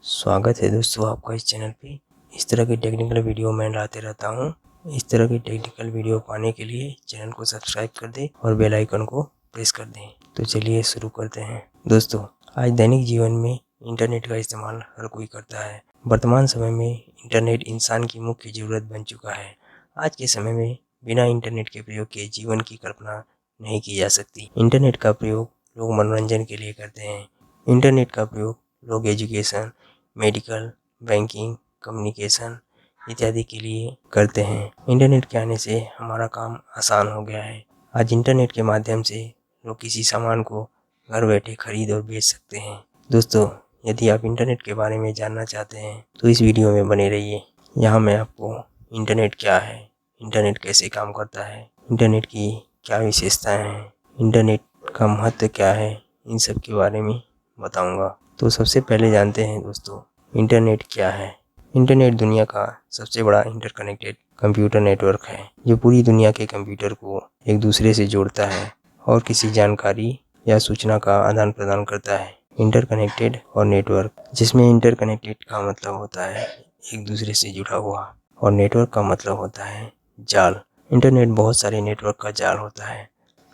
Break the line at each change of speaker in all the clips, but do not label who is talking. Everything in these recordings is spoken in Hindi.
स्वागत है दोस्तों आपका इस चैनल पे। इस तरह की टेक्निकल वीडियो मैं लाते रहता हूँ। इस तरह की टेक्निकल वीडियो पाने के लिए चैनल को सब्सक्राइब कर दें और बेल आइकन को प्रेस कर दें। तो चलिए शुरू करते हैं। दोस्तों, आज दैनिक जीवन में इंटरनेट का इस्तेमाल हर कोई करता है। वर्तमान समय में इंटरनेट इंसान की मुख्य ज़रूरत बन चुका है। आज के समय में बिना इंटरनेट के प्रयोग के जीवन की कल्पना नहीं की जा सकती। इंटरनेट का प्रयोग लोग मनोरंजन के लिए करते हैं। इंटरनेट का प्रयोग लोग एजुकेशन, मेडिकल, बैंकिंग, कम्युनिकेशन इत्यादि के लिए करते हैं। इंटरनेट के आने से हमारा काम आसान हो गया है। आज इंटरनेट के माध्यम से लोग किसी सामान को घर बैठे खरीद और बेच सकते हैं। दोस्तों, यदि आप इंटरनेट के बारे में जानना चाहते हैं तो इस वीडियो में बने रहिए। यहाँ मैं आपको इंटरनेट क्या है, इंटरनेट कैसे काम करता है, इंटरनेट की क्या विशेषताएँ हैं, इंटरनेट का महत्व क्या है, इन सब के बारे में बताऊँगा। तो सबसे पहले जानते हैं दोस्तों, इंटरनेट क्या है। इंटरनेट दुनिया का सबसे बड़ा इंटरकनेक्टेड कंप्यूटर नेटवर्क है जो पूरी दुनिया के कंप्यूटर को एक दूसरे से जोड़ता है और किसी जानकारी या सूचना का आदान प्रदान करता है। इंटरकनेक्टेड और नेटवर्क, जिसमें इंटरकनेक्टेड का मतलब होता है एक दूसरे से जुड़ा हुआ और नेटवर्क का मतलब होता है जाल। इंटरनेट बहुत सारे नेटवर्क का जाल होता है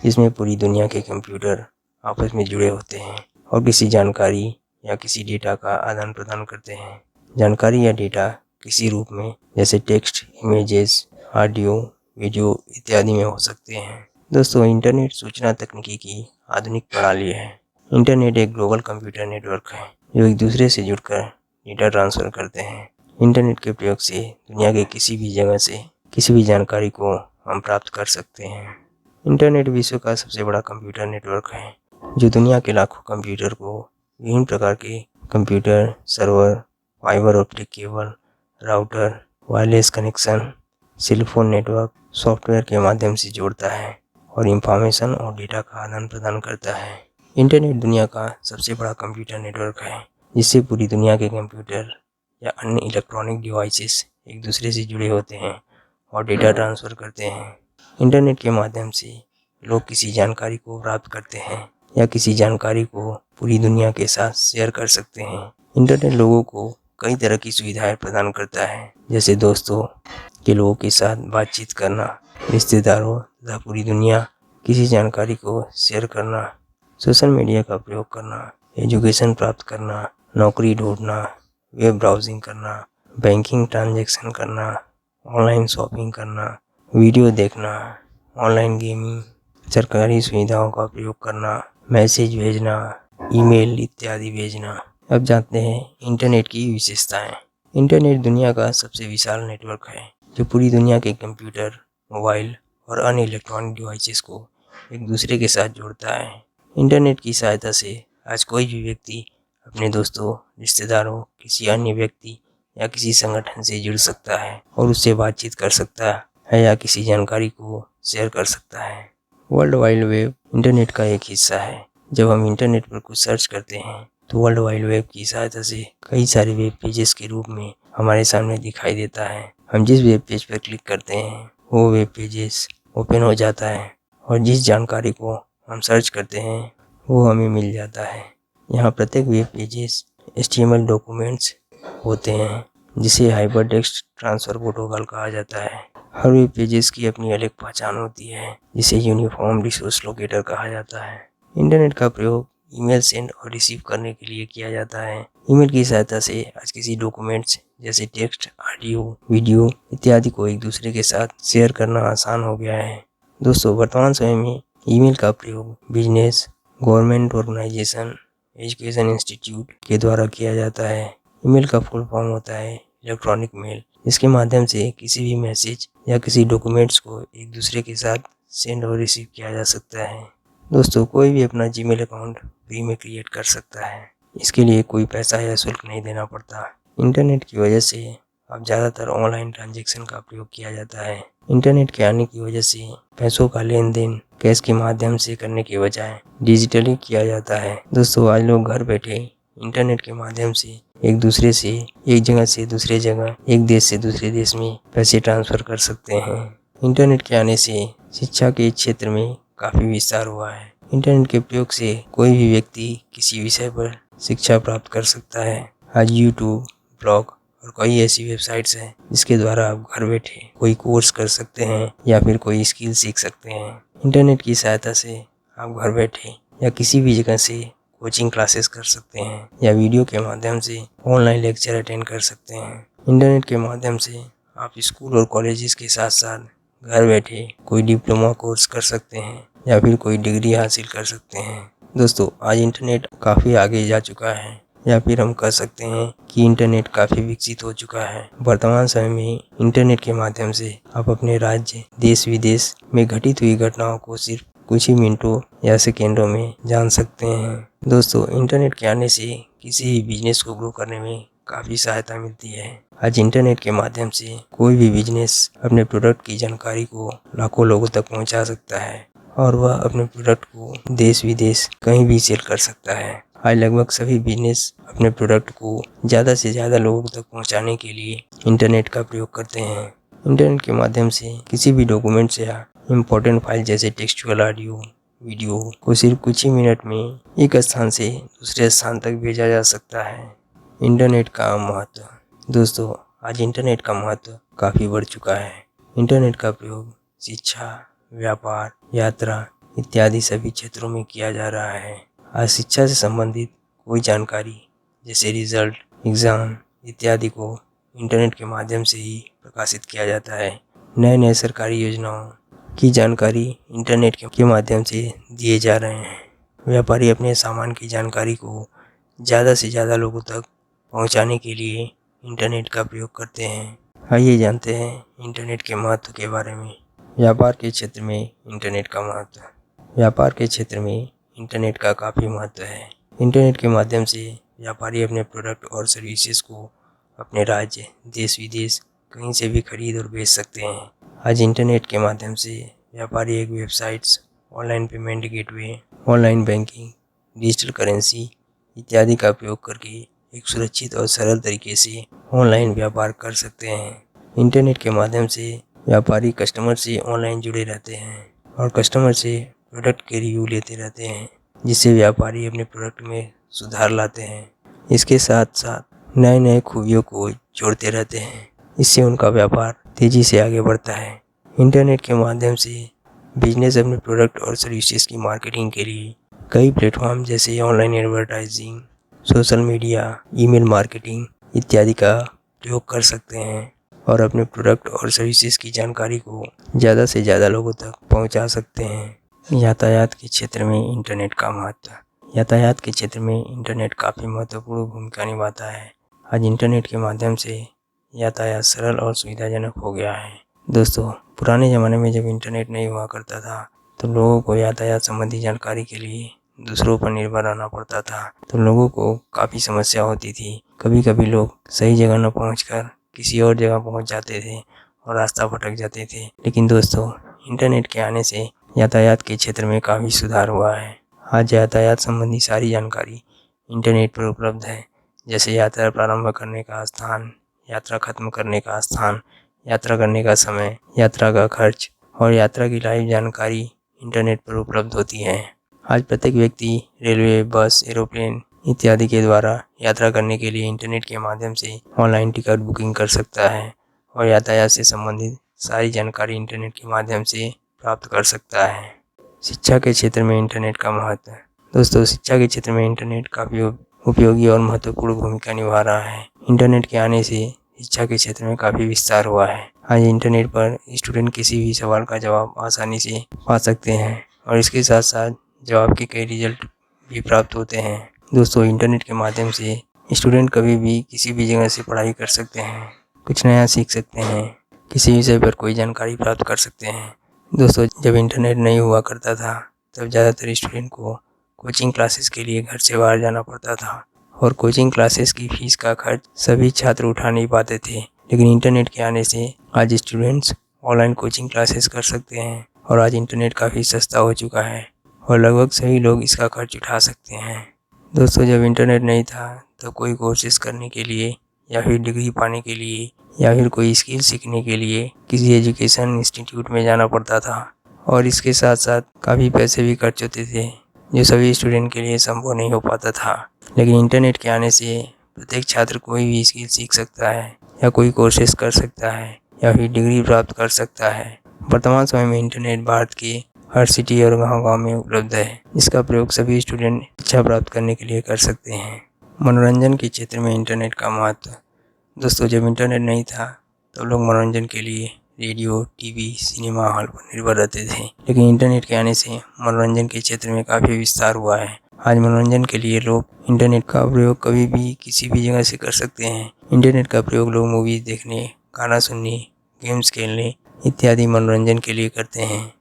जिसमें पूरी दुनिया के कंप्यूटर आपस में जुड़े होते हैं और किसी जानकारी या किसी डेटा का आदान प्रदान करते हैं। जानकारी या डेटा किसी रूप में जैसे टेक्स्ट, इमेजेस, ऑडियो, वीडियो इत्यादि में हो सकते हैं। दोस्तों, इंटरनेट सूचना तकनीकी की आधुनिक प्रणाली है। इंटरनेट एक ग्लोबल कंप्यूटर नेटवर्क है जो एक दूसरे से जुड़कर डेटा ट्रांसफ़र करते हैं। इंटरनेट के प्रयोग से दुनिया के किसी भी जगह से किसी भी जानकारी को हम प्राप्त कर सकते हैं। इंटरनेट विश्व का सबसे बड़ा कंप्यूटर नेटवर्क है जो दुनिया के लाखों कंप्यूटर को विभिन्न प्रकार के computer, server, fibre optic cable, router, wireless connection, cellphone network, software के माध्यम से जोड़ता है और इंफॉर्मेशन और डेटा का आदान प्रदान करता है। इंटरनेट दुनिया का सबसे बड़ा कंप्यूटर नेटवर्क है जिससे पूरी दुनिया के कंप्यूटर या अन्य इलेक्ट्रॉनिक डिवाइसेस एक दूसरे से जुड़े होते हैं और डेटा ट्रांसफ़र करते हैं। इंटरनेट के माध्यम से लोग किसी जानकारी को प्राप्त करते हैं या किसी जानकारी को पूरी दुनिया के साथ शेयर कर सकते हैं। इंटरनेट लोगों को कई तरह की सुविधाएं प्रदान करता है, जैसे दोस्तों के लोगों के साथ बातचीत करना, रिश्तेदारों तथा पूरी दुनिया किसी जानकारी को शेयर करना, सोशल मीडिया का प्रयोग करना, एजुकेशन प्राप्त करना, नौकरी ढूंढना, वेब ब्राउजिंग करना, बैंकिंग ट्रांजैक्शन करना, ऑनलाइन शॉपिंग करना, वीडियो देखना, ऑनलाइन गेमिंग, सरकारी सुविधाओं का प्रयोग करना, मैसेज भेजना, ईमेल इत्यादि भेजना। अब जानते हैं इंटरनेट की विशेषताएं। इंटरनेट दुनिया का सबसे विशाल नेटवर्क है जो पूरी दुनिया के कंप्यूटर, मोबाइल और अन्य इलेक्ट्रॉनिक डिवाइसेस को एक दूसरे के साथ जोड़ता है। इंटरनेट की सहायता से आज कोई भी व्यक्ति अपने दोस्तों, रिश्तेदारों, किसी अन्य व्यक्ति या किसी संगठन से जुड़ सकता है और उससे बातचीत कर सकता है या किसी जानकारी को शेयर कर सकता है। वर्ल्ड वाइड वेब इंटरनेट का एक हिस्सा है। जब हम इंटरनेट पर कुछ सर्च करते हैं तो वर्ल्ड वाइड वेब की सहायता से कई सारे वेब पेजेस के रूप में हमारे सामने दिखाई देता है। हम जिस वेब पेज पर क्लिक करते हैं वो वेब पेजेस ओपन हो जाता है और जिस जानकारी को हम सर्च करते हैं वो हमें मिल जाता है। यहाँ प्रत्येक वेब पेजेस HTML डॉक्यूमेंट्स होते हैं जिसे हाइपर टेक्स्ट ट्रांसफर प्रोटोकॉल कहा जाता है। हर वेब पेजेस की अपनी अलग पहचान होती है जिसे यूनिफॉर्म रिसोर्स लोकेटर कहा जाता है। इंटरनेट का प्रयोग ईमेल सेंड और रिसीव करने के लिए किया जाता है। ईमेल की सहायता से आज किसी डॉक्यूमेंट्स जैसे टेक्स्ट, ऑडियो, वीडियो इत्यादि को एक दूसरे के साथ शेयर करना आसान हो गया है। दोस्तों, वर्तमान समय में ईमेल का प्रयोग business, government organisation, education institute के द्वारा किया जाता है। ईमेल का फुल फॉर्म होता है इलेक्ट्रॉनिक मेल, जिसके माध्यम से किसी भी मैसेज या किसी डॉक्यूमेंट्स को एक दूसरे के साथ सेंड और रिसीव किया जा सकता है। दोस्तों, कोई भी अपना जीमेल अकाउंट फ्री में क्रिएट कर सकता है। इसके लिए कोई पैसा या शुल्क नहीं देना पड़ता। इंटरनेट की वजह से अब ज़्यादातर ऑनलाइन ट्रांजैक्शन का प्रयोग किया जाता है। इंटरनेट के आने की वजह से पैसों का लेन देन कैश के माध्यम से करने के बजाय डिजिटली किया जाता है। दोस्तों, आज लोग घर बैठे इंटरनेट के माध्यम से एक दूसरे से एक जगह से दूसरे जगह, एक देश से दूसरे देश में पैसे ट्रांसफ़र कर सकते हैं। इंटरनेट के आने से शिक्षा के क्षेत्र में काफ़ी विस्तार हुआ है। इंटरनेट के प्रयोग से कोई भी व्यक्ति किसी विषय पर शिक्षा प्राप्त कर सकता है। आज यूट्यूब, ब्लॉग और कई ऐसी वेबसाइट्स हैं जिसके द्वारा आप घर बैठे कोई कोर्स कर सकते हैं या फिर कोई स्किल सीख सकते हैं। इंटरनेट की सहायता से आप घर बैठे या किसी भी जगह से कोचिंग क्लासेस कर सकते हैं या वीडियो के माध्यम से ऑनलाइन लेक्चर अटेंड कर सकते हैं। इंटरनेट के माध्यम से आप स्कूल और कॉलेजेस के साथ साथ घर बैठे कोई डिप्लोमा कोर्स कर सकते हैं या फिर कोई डिग्री हासिल कर सकते हैं। दोस्तों, आज इंटरनेट काफ़ी आगे जा चुका है या फिर हम कह सकते हैं कि इंटरनेट काफ़ी विकसित हो चुका है। वर्तमान समय में इंटरनेट के माध्यम से आप अपने राज्य, देश विदेश में घटित हुई घटनाओं को सिर्फ कुछ ही मिनटों या सेकेंडों में जान सकते हैं। दोस्तों, इंटरनेट के आने से किसी भी बिजनेस को ग्रो करने में काफ़ी सहायता मिलती है। आज इंटरनेट के माध्यम से कोई भी बिजनेस अपने प्रोडक्ट की जानकारी को लाखों लोगों तक पहुंचा सकता है और वह अपने प्रोडक्ट को देश विदेश कहीं भी सेल कर सकता है। आज लगभग सभी बिजनेस अपने प्रोडक्ट को ज़्यादा से ज़्यादा लोगों तक पहुंचाने के लिए इंटरनेट का प्रयोग करते हैं। इंटरनेट के माध्यम से किसी भी डॉक्यूमेंट्स या इम्पोर्टेंट फाइल जैसे टेक्सचुअल ऑडियो, वीडियो को सिर्फ कुछ ही मिनट में एक स्थान से दूसरे स्थान तक भेजा जा सकता है। इंटरनेट का महत्व। दोस्तों, आज इंटरनेट का महत्व काफ़ी बढ़ चुका है। इंटरनेट का प्रयोग शिक्षा, व्यापार, यात्रा इत्यादि सभी क्षेत्रों में किया जा रहा है। आज शिक्षा से संबंधित कोई जानकारी जैसे रिजल्ट, एग्ज़ाम इत्यादि को इंटरनेट के माध्यम से ही प्रकाशित किया जाता है। नए नए सरकारी योजनाओं की जानकारी इंटरनेट के माध्यम से दिए जा रहे हैं। व्यापारी अपने सामान की जानकारी को ज़्यादा से ज़्यादा लोगों तक पहुंचाने के लिए इंटरनेट का प्रयोग करते हैं। आइए जानते हैं इंटरनेट के महत्व के बारे में। व्यापार के क्षेत्र में इंटरनेट का महत्व। व्यापार के क्षेत्र में इंटरनेट का काफ़ी महत्व है। इंटरनेट के माध्यम से व्यापारी अपने प्रोडक्ट और सर्विसेज को अपने राज्य, देश विदेश कहीं से भी खरीद और बेच सकते हैं। आज इंटरनेट के माध्यम से व्यापारी एक websites, online payment gateway, online banking, digital currency इत्यादि का प्रयोग करके एक सुरक्षित और सरल तरीके से ऑनलाइन व्यापार कर सकते हैं। इंटरनेट के माध्यम से व्यापारी कस्टमर से ऑनलाइन जुड़े रहते हैं और कस्टमर से प्रोडक्ट के रिव्यू लेते रहते हैं, जिससे व्यापारी अपने प्रोडक्ट में सुधार लाते हैं। इसके साथ साथ नए नए खूबियों को जोड़ते रहते हैं, इससे उनका व्यापार तेज़ी से आगे बढ़ता है। इंटरनेट के माध्यम से बिजनेस अपने प्रोडक्ट और सर्विसेज की मार्केटिंग के लिए कई प्लेटफॉर्म जैसे online advertising, social media, email marketing इत्यादि का प्रयोग कर सकते हैं और अपने प्रोडक्ट और सर्विसेज की जानकारी को ज़्यादा से ज़्यादा लोगों तक पहुंचा सकते हैं। यातायात के क्षेत्र में इंटरनेट का महत्व। यातायात के क्षेत्र में इंटरनेट काफ़ी महत्वपूर्ण भूमिका निभाता है। आज इंटरनेट के माध्यम से यातायात सरल और सुविधाजनक हो गया है। दोस्तों, पुराने ज़माने में जब इंटरनेट नहीं हुआ करता था तो लोगों को यातायात संबंधी जानकारी के लिए दूसरों पर निर्भर रहना पड़ता था, तो लोगों को काफ़ी समस्या होती थी। कभी कभी लोग सही जगह न पहुंचकर किसी और जगह पहुंच जाते थे और रास्ता भटक जाते थे। लेकिन दोस्तों, इंटरनेट के आने से यातायात के क्षेत्र में काफ़ी सुधार हुआ है। आज यातायात संबंधी सारी जानकारी इंटरनेट पर उपलब्ध है, जैसे यात्रा प्रारंभ करने का स्थान, यात्रा खत्म करने का स्थान, यात्रा करने का समय, यात्रा का खर्च और यात्रा की लाइव जानकारी इंटरनेट पर उपलब्ध होती है। आज प्रत्येक व्यक्ति रेलवे, बस, एरोप्लेन इत्यादि के द्वारा यात्रा करने के लिए इंटरनेट के माध्यम से ऑनलाइन टिकट बुकिंग कर सकता है और यातायात से संबंधित सारी जानकारी इंटरनेट के माध्यम से प्राप्त कर सकता है। शिक्षा के क्षेत्र में इंटरनेट का महत्व। दोस्तों, शिक्षा के क्षेत्र में इंटरनेट काफ़ी उपयोगी और महत्वपूर्ण भूमिका निभा रहा है। इंटरनेट के आने से शिक्षा के क्षेत्र में काफ़ी विस्तार हुआ है। आज इंटरनेट पर स्टूडेंट किसी भी सवाल का जवाब आसानी से पा सकते हैं और इसके साथ साथ जवाब के कई रिजल्ट भी प्राप्त होते हैं। दोस्तों, इंटरनेट के माध्यम से स्टूडेंट कभी भी किसी भी जगह से पढ़ाई कर सकते हैं, कुछ नया सीख सकते हैं, किसी विषय पर कोई जानकारी प्राप्त कर सकते हैं। दोस्तों, जब इंटरनेट नहीं हुआ करता था तब ज़्यादातर स्टूडेंट को कोचिंग क्लासेस के लिए घर से बाहर जाना पड़ता था और कोचिंग क्लासेस की फ़ीस का खर्च सभी छात्र उठा नहीं पाते थे। लेकिन इंटरनेट के आने से आज स्टूडेंट्स ऑनलाइन कोचिंग क्लासेस कर सकते हैं और आज इंटरनेट काफ़ी सस्ता हो चुका है और लगभग सभी लोग इसका खर्च उठा सकते हैं। दोस्तों, जब इंटरनेट नहीं था तो कोई कोर्सेज करने के लिए या फिर डिग्री पाने के लिए या फिर कोई स्किल सीखने के लिए किसी एजुकेशन इंस्टीट्यूट में जाना पड़ता था और इसके साथ साथ काफ़ी पैसे भी खर्च होते थे, जो सभी स्टूडेंट के लिए संभव नहीं हो पाता था। लेकिन इंटरनेट के आने से प्रत्येक छात्र कोई भी स्किल सीख सकता है या कोई कोर्सेस कर सकता है या फिर डिग्री प्राप्त कर सकता है। वर्तमान समय में इंटरनेट भारत के हर सिटी और गांव-गांव में उपलब्ध है। इसका प्रयोग सभी स्टूडेंट शिक्षा प्राप्त करने के लिए कर सकते हैं। मनोरंजन के क्षेत्र में इंटरनेट का महत्व। दोस्तों, जब इंटरनेट नहीं था तो लोग मनोरंजन के लिए रेडियो, टीवी, सिनेमा हॉल पर निर्भर रहते थे, लेकिन इंटरनेट के आने से मनोरंजन के क्षेत्र में काफ़ी विस्तार हुआ है। आज मनोरंजन के लिए लोग इंटरनेट का प्रयोग कभी भी किसी भी जगह से कर सकते हैं। इंटरनेट का प्रयोग लोग मूवीज़ देखने, गाना सुनने, गेम्स खेलने इत्यादि मनोरंजन के लिए करते हैं।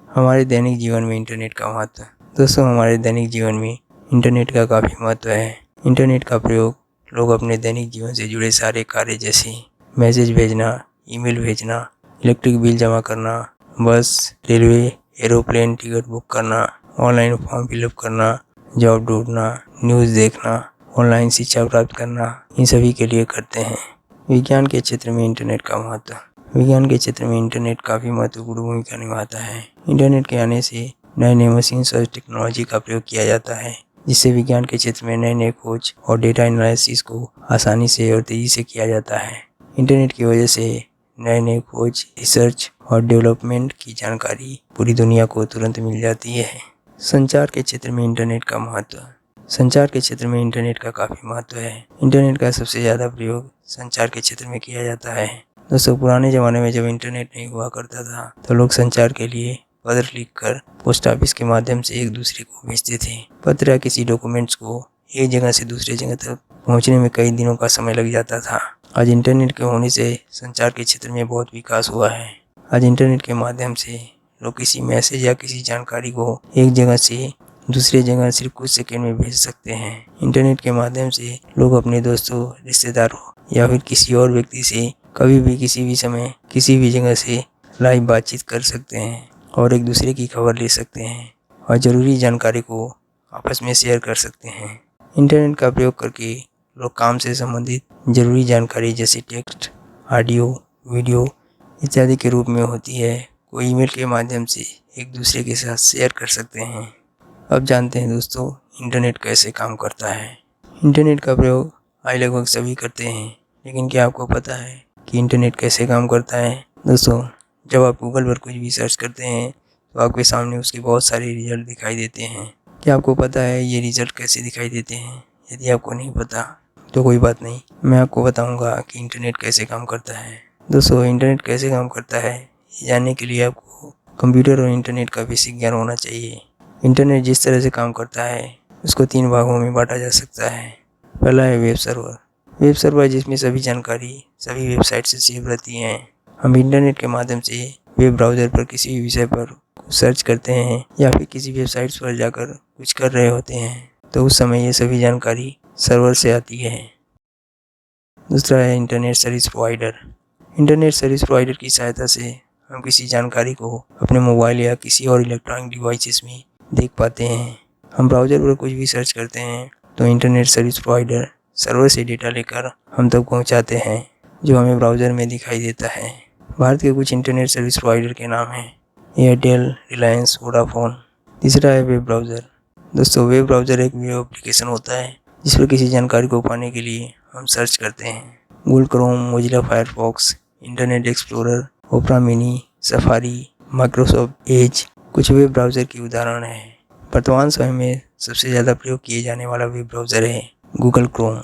हमारे दैनिक जीवन में इंटरनेट का महत्व। दोस्तों, हमारे दैनिक जीवन में इंटरनेट का काफ़ी महत्व है। इंटरनेट का प्रयोग लोग अपने दैनिक जीवन से जुड़े सारे कार्य जैसे मैसेज भेजना, ईमेल भेजना, इलेक्ट्रिक बिल जमा करना, बस, रेलवे, एरोप्लेन टिकट बुक करना, ऑनलाइन फॉर्म फिलअप करना, जॉब ढूंढना, न्यूज़ देखना, ऑनलाइन शिक्षा प्राप्त करना, इन सभी के लिए करते हैं। विज्ञान के क्षेत्र में इंटरनेट का महत्व। विज्ञान के क्षेत्र में इंटरनेट काफ़ी महत्वपूर्ण भूमिका निभाता है। इंटरनेट के आने से नए नए मशीन्स और टेक्नोलॉजी का प्रयोग किया जाता है, जिससे विज्ञान के क्षेत्र में नए नए खोज और डेटा एनालिसिस को आसानी से और तेज़ी से किया जाता है। इंटरनेट की वजह से नए नए खोज, रिसर्च और डेवलपमेंट की जानकारी पूरी दुनिया को तुरंत मिल जाती है। संचार के क्षेत्र में इंटरनेट का महत्व। संचार के क्षेत्र में इंटरनेट का काफ़ी महत्व है। इंटरनेट का सबसे ज़्यादा प्रयोग संचार के क्षेत्र में किया जाता है। दोस्तों, पुराने ज़माने में जब इंटरनेट नहीं हुआ करता था तो लोग संचार के लिए पत्र लिखकर पोस्ट ऑफिस के माध्यम से एक दूसरे को भेजते थे। पत्र या किसी डॉक्यूमेंट्स को एक जगह से दूसरी जगह तक पहुंचने में कई दिनों का समय लग जाता था। आज इंटरनेट के होने से संचार के क्षेत्र में बहुत विकास हुआ है। आज इंटरनेट के माध्यम से लोग किसी मैसेज या किसी जानकारी को एक जगह से दूसरी जगह सिर्फ कुछ सेकंड में भेज सकते हैं। इंटरनेट के माध्यम से लोग अपने दोस्तों, रिश्तेदारों या फिर किसी और व्यक्ति से कभी भी किसी भी समय किसी भी जगह से लाइव बातचीत कर सकते हैं और एक दूसरे की खबर ले सकते हैं और ज़रूरी जानकारी को आपस में शेयर कर सकते हैं। इंटरनेट का प्रयोग करके लोग काम से संबंधित ज़रूरी जानकारी जैसे टेक्स्ट, ऑडियो, वीडियो इत्यादि के रूप में होती है को ईमेल के माध्यम से एक दूसरे के साथ शेयर कर सकते हैं। अब जानते हैं दोस्तों, इंटरनेट कैसे काम करता है। इंटरनेट का प्रयोग आज लगभग सभी करते हैं, लेकिन क्या आपको पता है कि इंटरनेट कैसे काम करता है? दोस्तों, जब आप गूगल पर कुछ भी सर्च करते हैं तो आपके सामने उसके बहुत सारे रिजल्ट दिखाई देते हैं। क्या आपको पता है ये रिजल्ट कैसे दिखाई देते हैं? यदि आपको नहीं पता तो कोई बात नहीं, मैं आपको बताऊंगा कि इंटरनेट कैसे काम करता है। दोस्तों, इंटरनेट कैसे काम करता है ये जानने के लिए आपको कंप्यूटर और इंटरनेट का बेसिक ज्ञान होना चाहिए। इंटरनेट जिस तरह से काम करता है उसको 3 भागों में बांटा जा सकता है। पहला है वेब सर्वर। वेब सर्वर जिसमें सभी जानकारी सभी वेबसाइट से सेव रहती हैं। हम इंटरनेट के माध्यम से वेब ब्राउज़र पर किसी भी विषय पर सर्च करते हैं या फिर किसी वेबसाइट्स पर जाकर कुछ कर रहे होते हैं तो उस समय ये सभी जानकारी सर्वर से आती है। दूसरा है internet service provider. Internet service provider की सहायता से हम किसी जानकारी को अपने मोबाइल या किसी और इलेक्ट्रॉनिक डिवाइसेस में देख पाते हैं। हम ब्राउज़र पर कुछ भी सर्च करते हैं तो इंटरनेट सर्विस प्रोवाइडर सर्वर से डेटा लेकर हम तक पहुंचाते हैं, जो हमें ब्राउज़र में दिखाई देता है। भारत के कुछ इंटरनेट सर्विस प्रोवाइडर के नाम हैं एयरटेल, रिलायंस, वोडाफोन। तीसरा है वेब ब्राउज़र। दोस्तों, वेब ब्राउज़र एक वेब एप्लीकेशन होता है जिस पर किसी जानकारी को पाने के लिए हम सर्च करते हैं। Google Chrome, Mozilla Firefox, Internet Explorer, Opera Mini, Safari, Microsoft Edge कुछ वेब ब्राउज़र के उदाहरण हैं। वर्तमान समय में सबसे ज़्यादा प्रयोग किए जाने वाला वेब ब्राउज़र है गूगल क्रोम।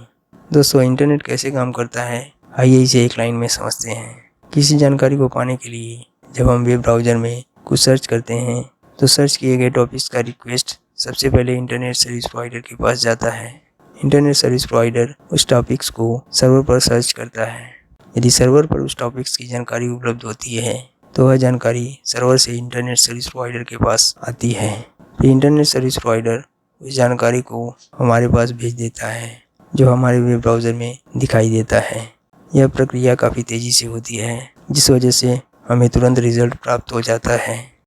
दोस्तों, इंटरनेट कैसे काम करता है आइए इसे एक लाइन में समझते हैं। किसी जानकारी को पाने के लिए जब हम वेब ब्राउज़र में कुछ सर्च करते हैं तो सर्च किए गए टॉपिक्स का रिक्वेस्ट सबसे पहले इंटरनेट सर्विस प्रोवाइडर के पास जाता है। इंटरनेट सर्विस प्रोवाइडर उस टॉपिक्स को सर्वर पर सर्च करता है। यदि सर्वर पर उस टॉपिक्स की जानकारी उपलब्ध होती है तो वह जानकारी सर्वर से इंटरनेट सर्विस प्रोवाइडर के पास आती है। फिर इंटरनेट सर्विस प्रोवाइडर उस जानकारी को हमारे पास भेज देता है, जो हमारे वेब ब्राउज़र में दिखाई देता है। यह प्रक्रिया काफ़ी तेज़ी से होती है, जिस वजह से हमें तुरंत रिजल्ट प्राप्त हो जाता है।